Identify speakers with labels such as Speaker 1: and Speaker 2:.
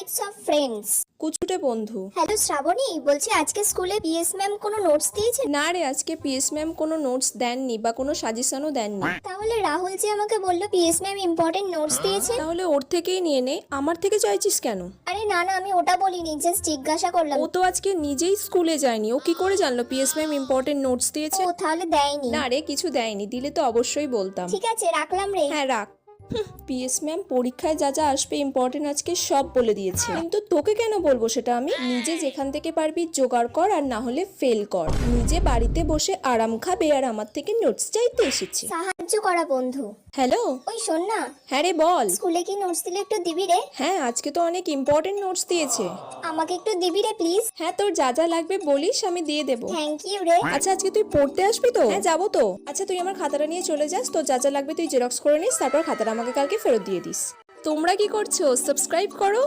Speaker 1: Types of friends.
Speaker 2: কুচুটে বন্ধু।
Speaker 1: Hello Shrabani, বলছি আজকে স্কুলে পিএস ম্যাম কোনো নোটস দিয়েছে?
Speaker 2: না রে, আজকে পিএস ম্যাম কোনো নোটস দেননি বা কোনো সাজেশনও দেননি।
Speaker 1: তাহলে রাহুল যে আমাকে বললো পিএস ম্যাম ইম্পর্টেন্ট নোটস দিয়েছে।
Speaker 2: তাহলে ওর থেকেই নিয়ে নে, আমার থেকে চাইছিস কেন?
Speaker 1: আরে না না, আমি ওটা বলিনি, জাস্ট জিজ্ঞাসা করলাম।
Speaker 2: ও তো আজকে নিজেই স্কুলে যায়নি, ও কি করে জানলো পিএস ম্যাম ইম্পর্টেন্ট নোটস দিয়েছে?
Speaker 1: ও তাহলে দেয়নি?
Speaker 2: না রে, কিছু দেয়নি, দিলে তো অবশ্যই বলতাম।
Speaker 1: ঠিক আছে, রাখলাম রে।
Speaker 2: হ্যাঁ রাখ। পিএস ম্যাম পরীক্ষায় যা যা আসবে ইম্পর্টেন্ট আজকে সব বলে দিয়েছে, কিন্তু তোকে কেন বলবো সেটা? আমি নিজে যেখান থেকে পারবি জোগাড় কর, আর না হলে ফেল কর। নিজে বাড়িতে বসে আরাম খাবে আর আমার থেকে নোটস চাইতে এসেছে।
Speaker 1: সাহায্য করা বন্ধু।
Speaker 2: হ্যালো।
Speaker 1: ওই শোন না,
Speaker 2: হ্যাঁ রে বল।
Speaker 1: স্কুলে কি নোটস দিলে একটু দিবি রে?
Speaker 2: হ্যাঁ, আজকে তো অনেক ইম্পর্টেন্ট নোটস দিয়েছে।
Speaker 1: আমাকে একটু দিবি রে প্লিজ।
Speaker 2: হ্যাঁ, তোর যা যা লাগবে বলিস, আমি দিয়ে দেবো।
Speaker 1: থ্যাংক ইউ রে।
Speaker 2: আচ্ছা, আজকে তুই পড়তে আসবি তো? হ্যাঁ যাবো তো। আচ্ছা, তুই আমার খাতাটা নিয়ে চলে যাস, তোর যা যা লাগবে তুই জেরক্স করে নিস, তারপর খাতাটা আমাকে কালকে ফেরত দিয়ে দিস। তোমরা কি করছো? সাবস্ক্রাইব করো।